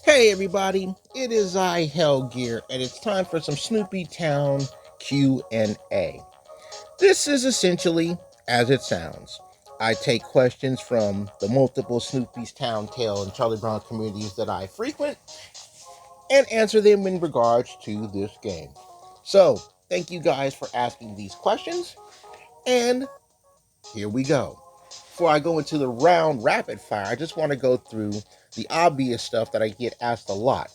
Hey everybody, it is I Hellgear, and it's time for some Snoopy Town Q&A. This is essentially as it sounds. I take questions from the multiple Snoopy's Town Tale and Charlie Brown communities that I frequent and answer them in regards to this game. So, thank you guys for asking these questions, and here we go. Before I go into the round rapid fire, I just want to go through the obvious stuff that I get asked a lot.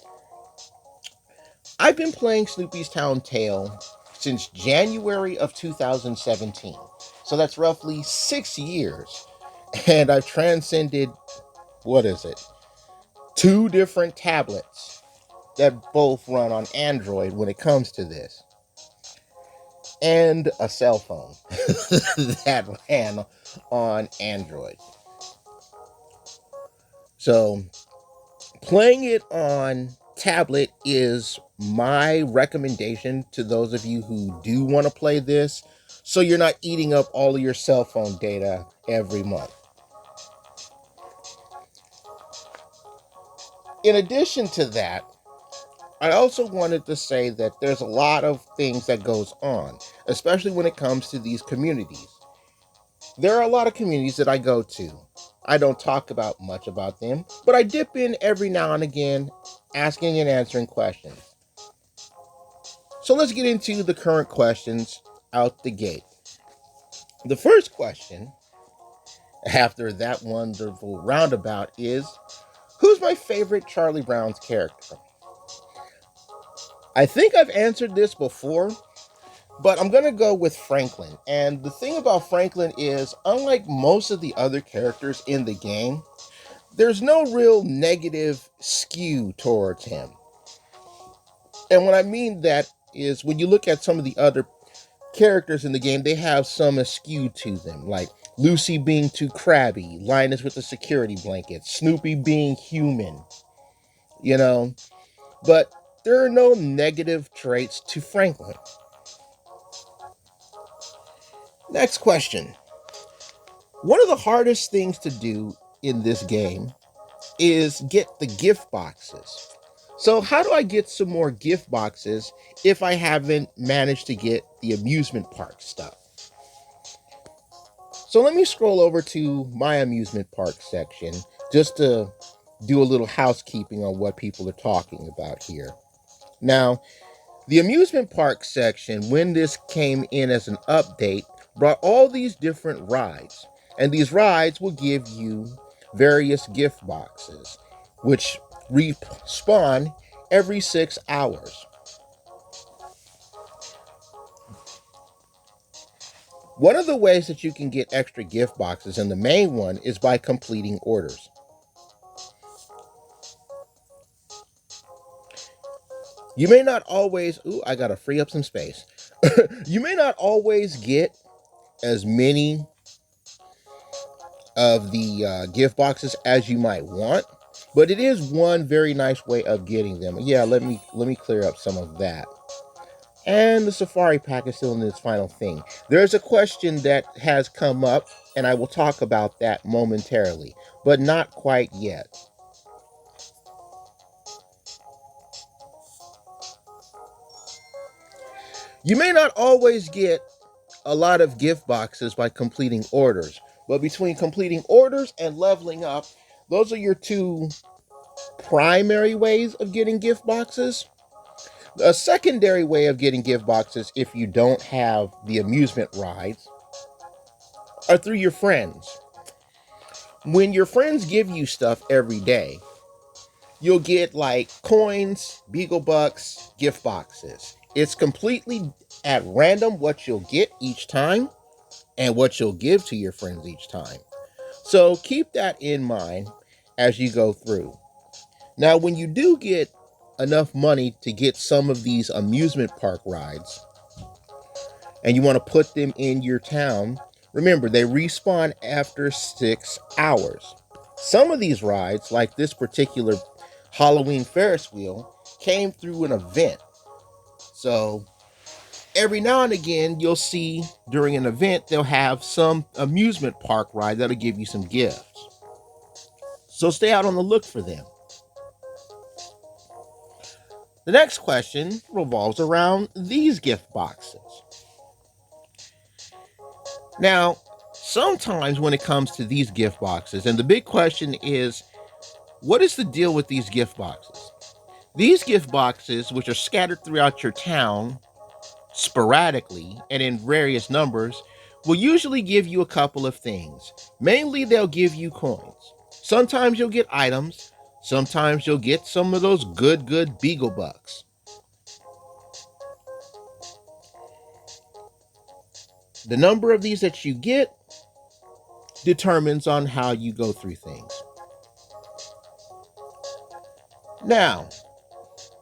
I've been playing Snoopy's Town Tale since January of 2017. So that's roughly 6 years. And I've transcended, what is it? Two different tablets that both run on Android when it comes to this. And a cell phone that ran on Android. So playing it on tablet is my recommendation to those of you who do want to play this, so you're not eating up all of your cell phone data every month. In addition to that, I also wanted to say that there's a lot of things that goes on, especially when it comes to these communities. There are a lot of communities that I go to. I don't talk about much about them, but I dip in every now and again, asking and answering questions. So let's get into the current questions out the gate. The first question, after that wonderful roundabout, is who's my favorite Charlie Brown's character? I think I've answered this before, but I'm going to go with Franklin. And the thing about Franklin is, unlike most of the other characters in the game, there's no real negative skew towards him. And what I mean that is when you look at some of the other characters in the game, they have some askew to them, like Lucy being too crabby, Linus with the security blanket, Snoopy being human, you know. But there are no negative traits to Franklin. Next question. One of the hardest things to do in this game is get the gift boxes. So, how do I get some more gift boxes if I haven't managed to get the amusement park stuff? So let me scroll over to my amusement park section just to do a little housekeeping on what people are talking about here. Now, the amusement park section, when this came in as an update, brought all these different rides. And these rides will give you various gift boxes, which respawn every 6 hours. One of the ways that you can get extra gift boxes, and the main one, is by completing orders. You may not always, I gotta free up some space. You may not always get as many of the gift boxes as you might want, but it is one very nice way of getting them. Yeah, let me clear up some of that. And the Safari Pack is still in its final thing. There's a question that has come up, and I will talk about that momentarily, but not quite yet. You may not always get a lot of gift boxes by completing orders, but between completing orders and leveling up, those are your two primary ways of getting gift boxes. A secondary way of getting gift boxes, if you don't have the amusement rides, are through your friends. When your friends give you stuff every day, you'll get like coins, Beagle Bucks, gift boxes. It's completely at random what you'll get each time and what you'll give to your friends each time. So keep that in mind as you go through. Now, when you do get enough money to get some of these amusement park rides and you want to put them in your town, remember they respawn after 6 hours. Some of these rides, like this particular Halloween Ferris wheel, came through an event. So every now and again, you'll see during an event, they'll have some amusement park ride that'll give you some gifts. So stay out on the look for them. The next question revolves around these gift boxes. Now, sometimes when it comes to these gift boxes, and the big question is, what is the deal with these gift boxes? These gift boxes, which are scattered throughout your town sporadically and in various numbers, will usually give you a couple of things. Mainly, they'll give you coins. Sometimes you'll get items. Sometimes you'll get some of those good Beagle Bucks. The number of these that you get determines on how you go through things. Now,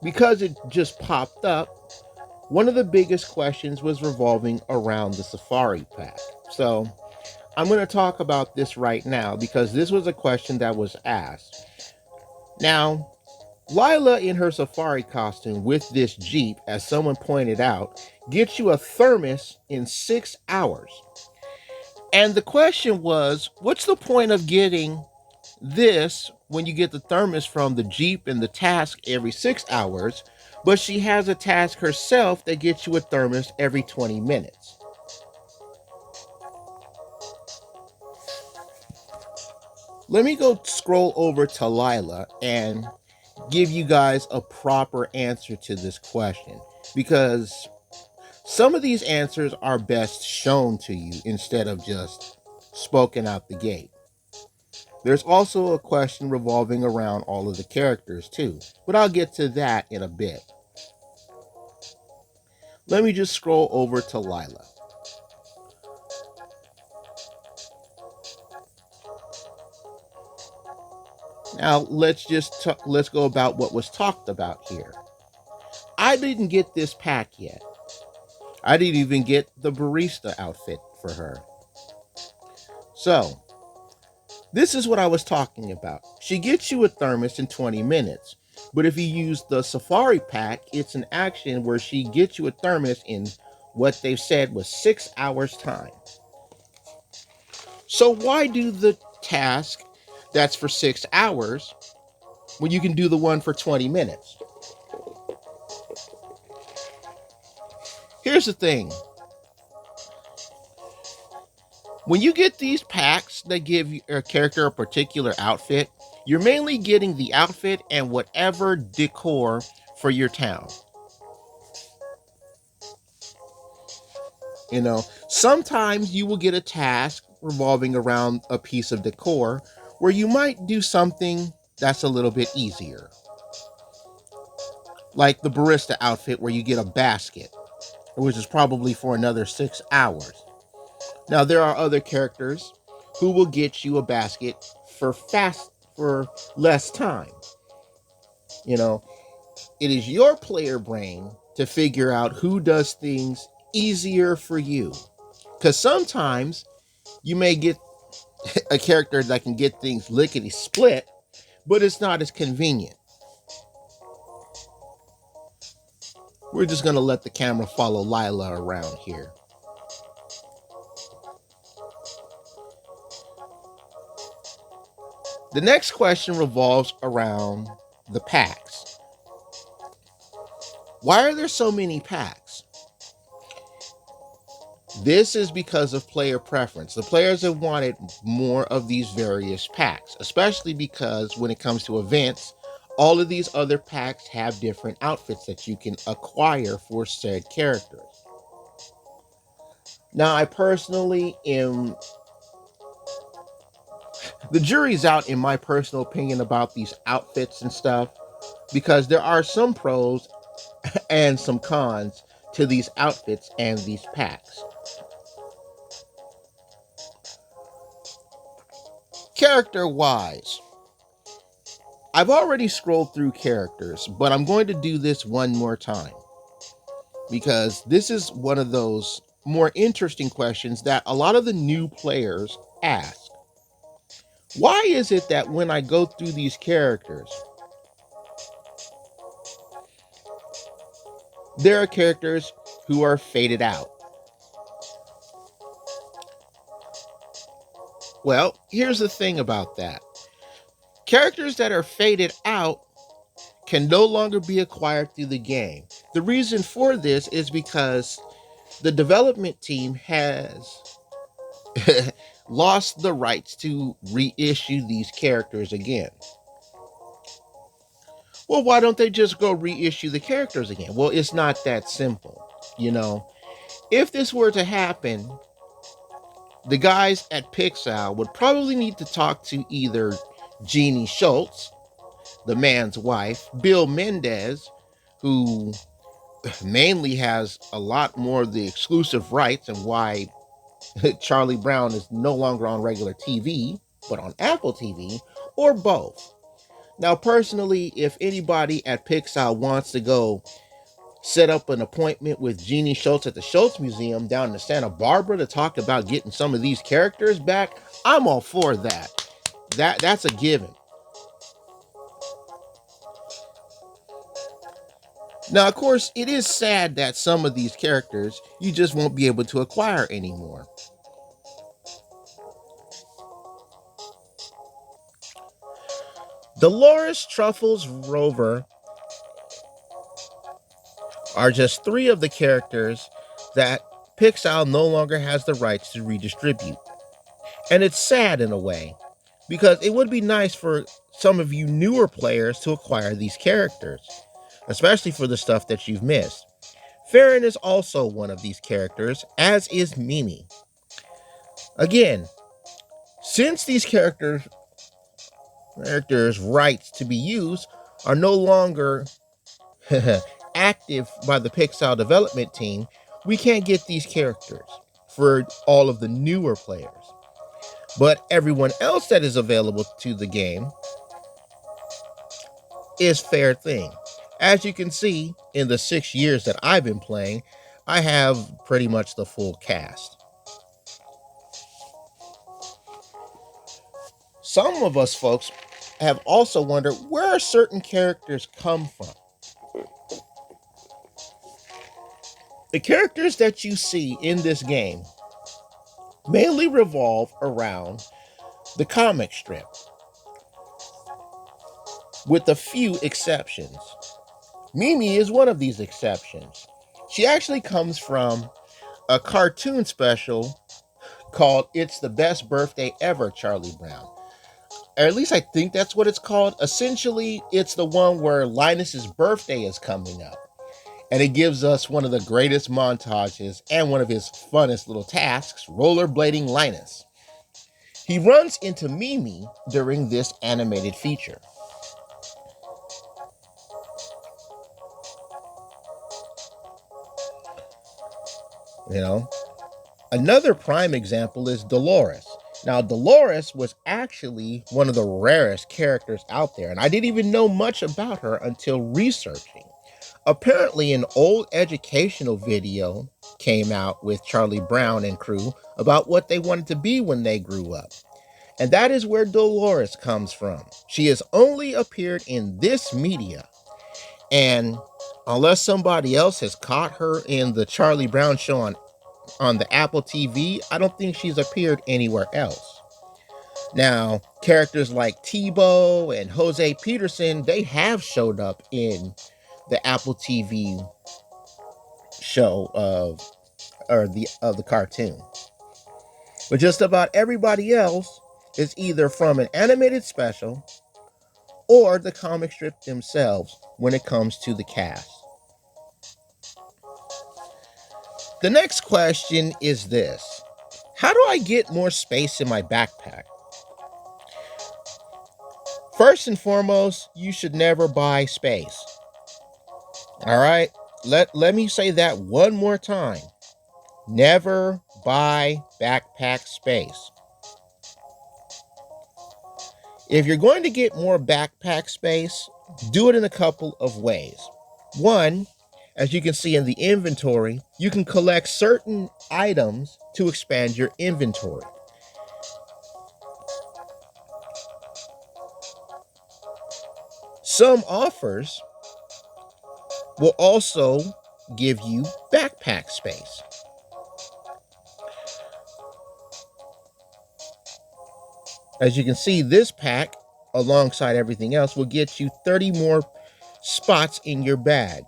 because it just popped up, one of the biggest questions was revolving around the Safari Pack. So I'm going to talk about this right now because this was a question that was asked. Now, Lila in her safari costume with this Jeep, as someone pointed out, gets you a thermos in 6 hours. And the question was, what's the point of getting this when you get the thermos from the Jeep and the task every 6 hours, but she has a task herself that gets you a thermos every 20 minutes? Let me go scroll over to Lila and give you guys a proper answer to this question, because some of these answers are best shown to you instead of just spoken out the gate. There's also a question revolving around all of the characters too, but I'll get to that in a bit. Let me just scroll over to Lila. Now let's go about what was talked about here. I didn't get this pack yet. I didn't even get the barista outfit for her. So, this is what I was talking about. She gets you a thermos in 20 minutes. But if you use the Safari Pack, it's an action where she gets you a thermos in what they've said was 6 hours time. So why do the task that's for 6 hours when you can do the one for 20 minutes? Here's the thing. When you get these packs that give your character a particular outfit, you're mainly getting the outfit and whatever decor for your town. You know, sometimes you will get a task revolving around a piece of decor where you might do something that's a little bit easier. Like the barista outfit where you get a basket, which is probably for another 6 hours. Now, there are other characters who will get you a basket for less time. You know, it is your player brain to figure out who does things easier for you. Because sometimes you may get a character that can get things lickety split, but it's not as convenient. We're just going to let the camera follow Lila around here. The next question revolves around the packs. Why are there so many packs? This is because of player preference. The players have wanted more of these various packs, especially because when it comes to events, all of these other packs have different outfits that you can acquire for said characters. Now, I personally am... The jury's out in my personal opinion about these outfits and stuff, because there are some pros and some cons to these outfits and these packs. Character-wise, I've already scrolled through characters, but I'm going to do this one more time, because this is one of those more interesting questions that a lot of the new players ask. Why is it that when I go through these characters, there are characters who are faded out? Well, here's the thing about that. Characters that are faded out can no longer be acquired through the game. The reason for this is because the development team has lost the rights to reissue these characters again. Well, why don't they just go reissue the characters again? Well, it's not that simple. You know, if this were to happen, the guys at Pixar would probably need to talk to either Jeannie Schultz, the man's wife, Bill Mendez, who mainly has a lot more of the exclusive rights and why Charlie Brown is no longer on regular TV, but on Apple TV, or both. Now, personally, if anybody at Pixar wants to go set up an appointment with Jeannie Schultz at the Schultz Museum down in Santa Barbara to talk about getting some of these characters back, I'm all for that. That's a given. Now, of course, it is sad that some of these characters you just won't be able to acquire anymore. Dolores, Truffles, Rover are just three of the characters that Pixar no longer has the rights to redistribute. And it's sad in a way, because it would be nice for some of you newer players to acquire these characters, especially for the stuff that you've missed. Farron is also one of these characters, as is Mimi. Again, since these characters' rights to be used are no longer active by the Pixar development team, we can't get these characters for all of the newer players. But everyone else that is available to the game is fair thing. As you can see, in the 6 years that I've been playing, I have pretty much the full cast. Some of us folks have also wondered where certain characters come from. The characters that you see in this game mainly revolve around the comic strip, with a few exceptions. Mimi is one of these exceptions. She actually comes from a cartoon special called It's the Best Birthday Ever, Charlie Brown. Or at least I think that's what it's called. Essentially, it's the one where Linus's birthday is coming up. And it gives us one of the greatest montages and one of his funnest little tasks, rollerblading Linus. He runs into Mimi during this animated feature. You know, another prime example is Dolores. Now, Dolores was actually one of the rarest characters out there, and I didn't even know much about her until researching. Apparently, an old educational video came out with Charlie Brown and crew about what they wanted to be when they grew up. And that is where Dolores comes from. She has only appeared in this media. And unless somebody else has caught her in the Charlie Brown show on the Apple TV, I don't think she's appeared anywhere else. Now, characters like Tebow and Jose Peterson, they have showed up in the Apple TV show of the cartoon. But just about everybody else is either from an animated special or the comic strip themselves when it comes to the cast. The next question is this: how do I get more space in my backpack? First and foremost, you should never buy space. All right? Let me say that one more time. Never buy backpack space. If you're going to get more backpack space, do it in a couple of ways. One, as you can see in the inventory, you can collect certain items to expand your inventory. Some offers will also give you backpack space. As you can see, this pack, alongside everything else, will get you 30 more spots in your bag.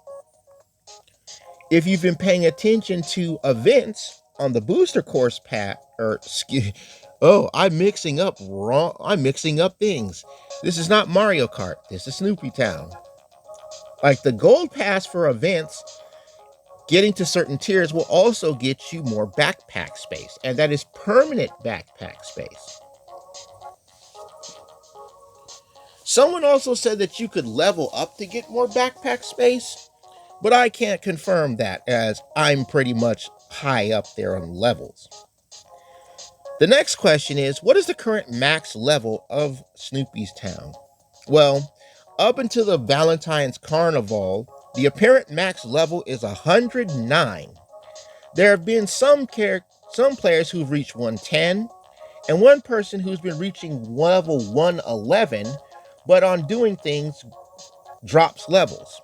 If you've been paying attention to events on the booster course path, I'm mixing up things. This is not Mario Kart. This is Snoopy Town. Like the gold pass for events, getting to certain tiers will also get you more backpack space, and that is permanent backpack space. Someone also said that you could level up to get more backpack space, but I can't confirm that as I'm pretty much high up there on levels. The next question is, what is the current max level of Snoopy's Town? Well, up until the Valentine's Carnival, the apparent max level is 109. There have been some players who've reached 110, and one person who's been reaching level 111, but on doing things drops levels.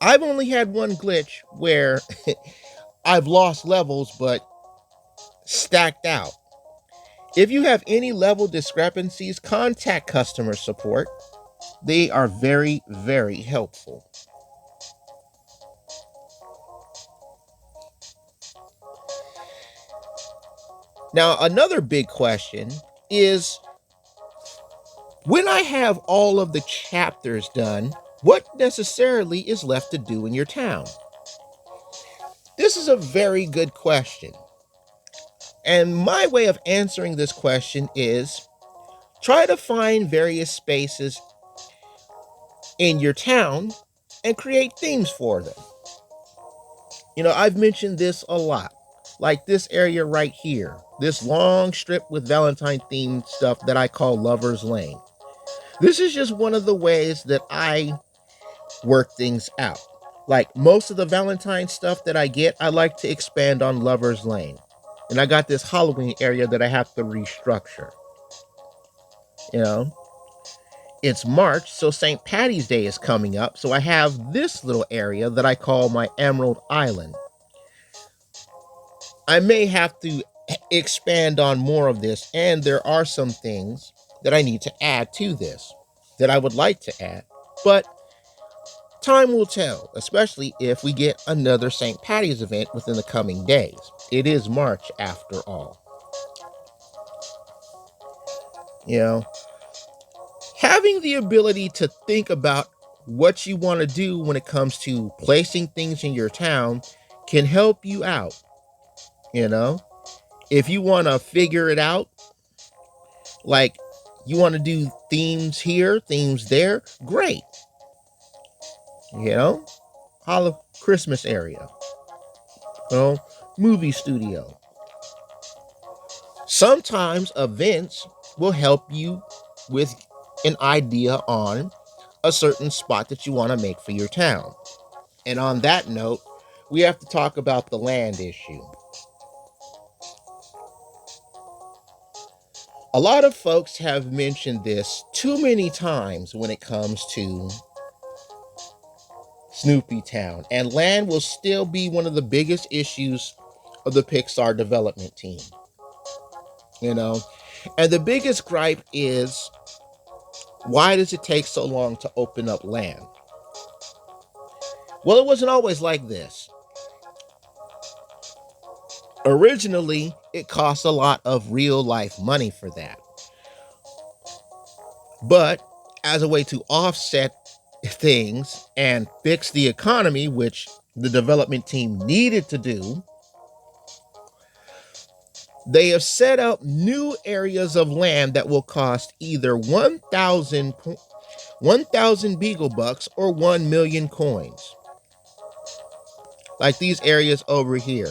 I've only had one glitch where I've lost levels but stacked out. If you have any level discrepancies, contact customer support. They are very, very helpful. Now, another big question is, when I have all of the chapters done, what necessarily is left to do in your town? This is a very good question. And my way of answering this question is try to find various spaces in your town and create themes for them. I've mentioned this a lot. Like this area right here, this long strip with Valentine themed stuff that I call Lover's Lane. This is just one of the ways that I work things out. Like most of the Valentine stuff that I get, I like to expand on Lover's Lane. And I got this Halloween area that I have to restructure. It's March, so St. Patty's Day is coming up. So I have this little area that I call my Emerald Island. I may have to expand on more of this, and there are some things that I need to add to this that I would like to add, but time will tell, especially if we get another St. Patty's event within the coming days. It is March after all. Having the ability to think about what you want to do when it comes to placing things in your town can help you out. If you want to figure it out, like you want to do themes here, themes there, great. Hollow Christmas area, movie studio. Sometimes events will help you with an idea on a certain spot that you want to make for your town. And on that note, we have to talk about the land issue. A lot of folks have mentioned this too many times when it comes to Snoopy Town, and land will still be one of the biggest issues of the Pixar development team. And the biggest gripe is, why does it take so long to open up land? Well, it wasn't always like this. Originally, it cost a lot of real life money for that. But as a way to offset things and fix the economy, which the development team needed to do, they have set up new areas of land that will cost either 1,000 Beagle Bucks or 1 million coins. Like these areas over here.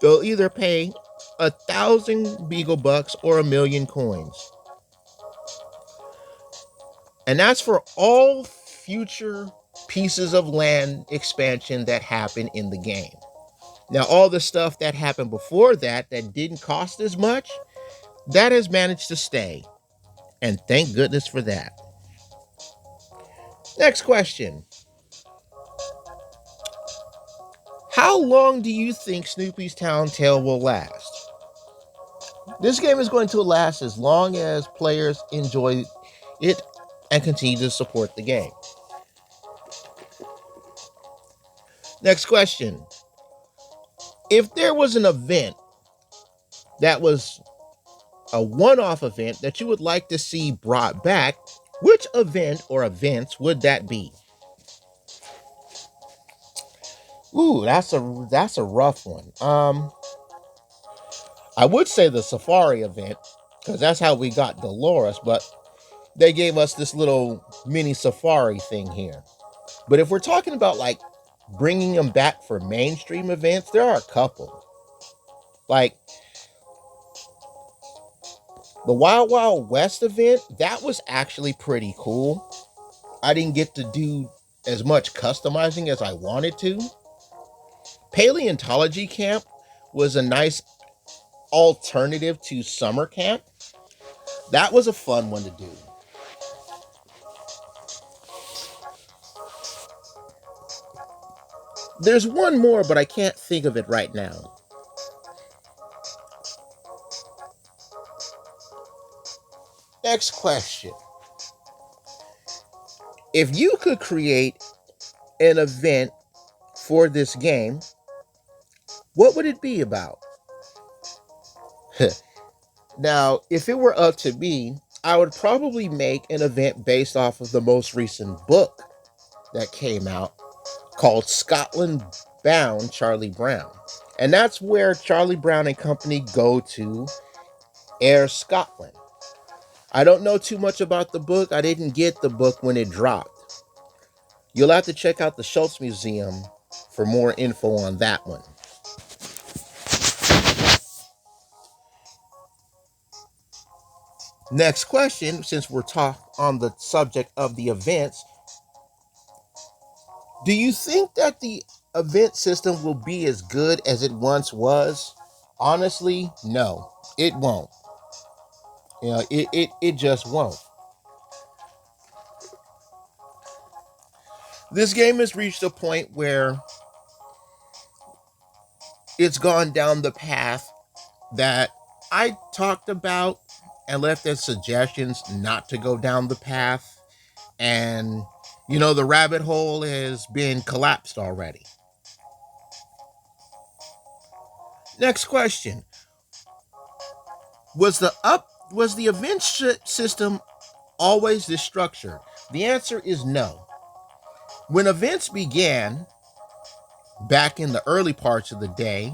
They'll either pay 1,000 Beagle Bucks or 1 million coins. And that's for all future pieces of land expansion that happen in the game. Now, all the stuff that happened before that didn't cost as much, that has managed to stay. And thank goodness for that. Next question. How long do you think Snoopy's Town Tale will last? This game is going to last as long as players enjoy it and continue to support the game. Next question. If there was an event that was a one-off event that you would like to see brought back, which event or events would that be? Ooh, that's a rough one. I would say the safari event because that's how we got Dolores, but they gave us this little mini safari thing here. But if we're talking about like bringing them back for mainstream events, there are a couple. Like the Wild Wild West event, that was actually pretty cool. I didn't get to do as much customizing as I wanted to. Paleontology camp was a nice alternative to summer camp. That was a fun one to do. There's one more, but I can't think of it right now. Next question. If you could create an event for this game, what would it be about? Now, if it were up to me, I would probably make an event based off of the most recent book that came out called Scotland Bound Charlie Brown. And that's where Charlie Brown and company go to air Scotland. I don't know too much about the book. I didn't get the book when it dropped. You'll have to check out the Schultz Museum for more info on that one. Next question, since we're on the subject of the events, do you think that the event system will be as good as it once was? Honestly, no, it won't. It just won't. This game has reached a point where it's gone down the path that I talked about and left as suggestions not to go down the path. And, the rabbit hole has been collapsed already. Next question. Was the event system always this structured? The answer is no. When events began, back in the early parts of the day,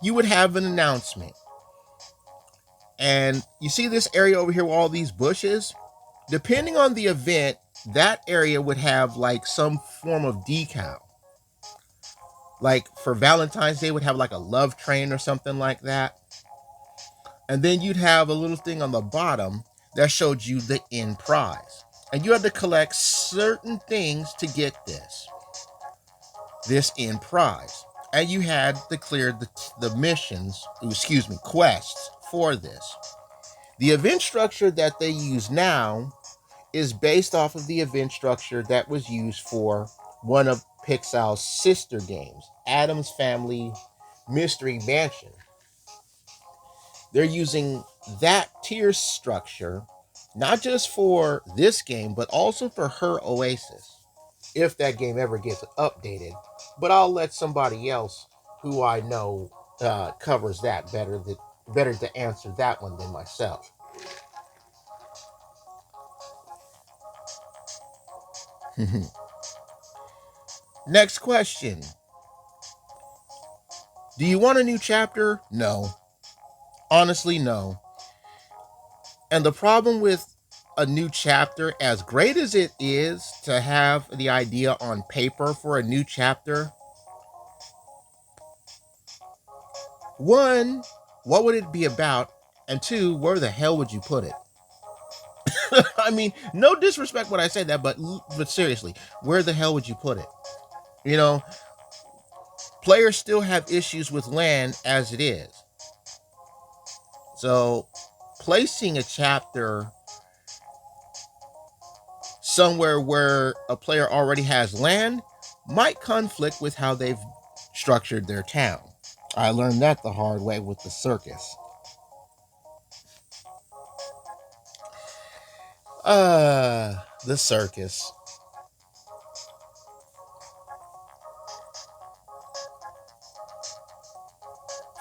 you would have an announcement. And you see this area over here with all these bushes? Depending on the event, that area would have like some form of decal. Like for Valentine's Day would have like a love train or something like that. And then you'd have a little thing on the bottom that showed you the end prize. And you had to collect certain things to get this end prize. And you had to clear the missions, quests for this. The event structure that they use now is based off of the event structure that was used for one of Pixar's sister games, Addams Family Mystery Mansion. They're using that tier structure not just for this game, but also for her Oasis, if that game ever gets updated. But I'll let somebody else who I know covers that better to answer that one than myself. Next question. Do you want a new chapter? No. Honestly, no. And the problem with a new chapter, as great as it is to have the idea on paper for a new chapter, one, what would it be about? And two, where the hell would you put it? I mean, no disrespect when I say that, but seriously, where the hell would you put it? You know, players still have issues with land as it is. So, placing a chapter somewhere where a player already has land might conflict with how they've structured their town. I learned that the hard way with the circus. The circus.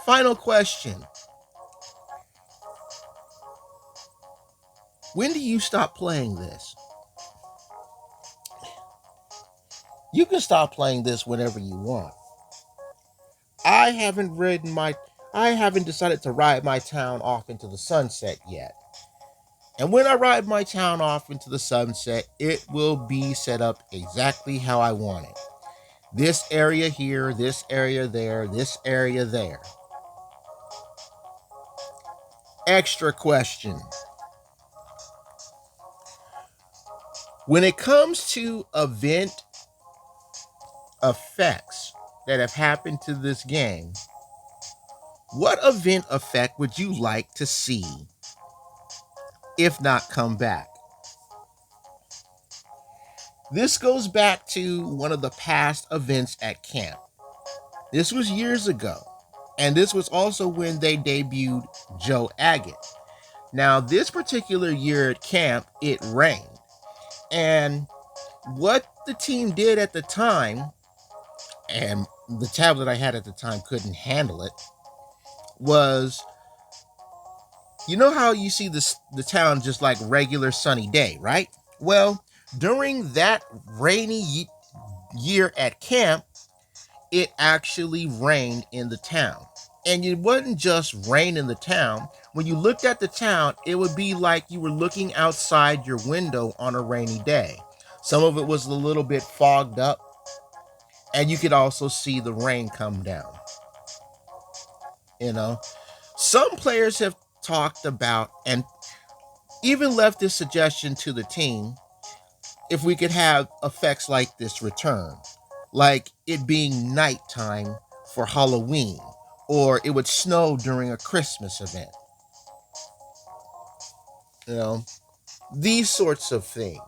Final question. When do you stop playing this? You can stop playing this whenever you want. I haven't ridden my I haven't decided to ride my town off into the sunset yet. And when I ride my town off into the sunset, it will be set up exactly how I want it. This area here, this area there, this area there. Extra question. When it comes to event effects that have happened to this game, what event effect would you like to see, if not come back? This goes back to one of the past events at camp. This was years ago, and this was also when they debuted Joe Agate. Now, this particular year at camp, it rained. And what the team did at the time, and the tablet I had at the time couldn't handle it, was, you know how you see the town just like regular sunny day, right? Well, during that rainy year at camp, it actually rained in the town. And it wasn't just rain in the town. When you looked at the town, it would be like you were looking outside your window on a rainy day. Some of it was a little bit fogged up, and you could also see the rain come down. You know, some players have talked about and even left this suggestion to the team, if we could have effects like this return, like it being nighttime for Halloween, or it would snow during a Christmas event. You know, these sorts of things.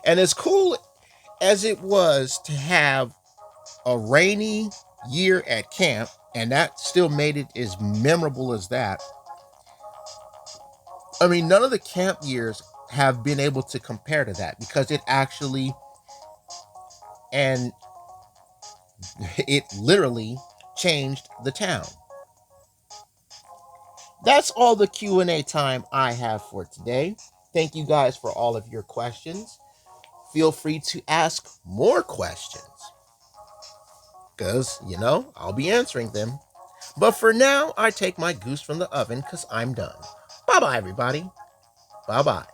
And as cool as it was to have a rainy year at camp, and that still made it as memorable as that, I mean, none of the camp years have been able to compare to that, because it actually, and it literally changed the town. That's all the Q&A time I have for today. Thank you guys for all of your questions. Feel free to ask more questions, because, I'll be answering them. But for now, I take my goose from the oven because I'm done. Bye-bye, everybody. Bye-bye.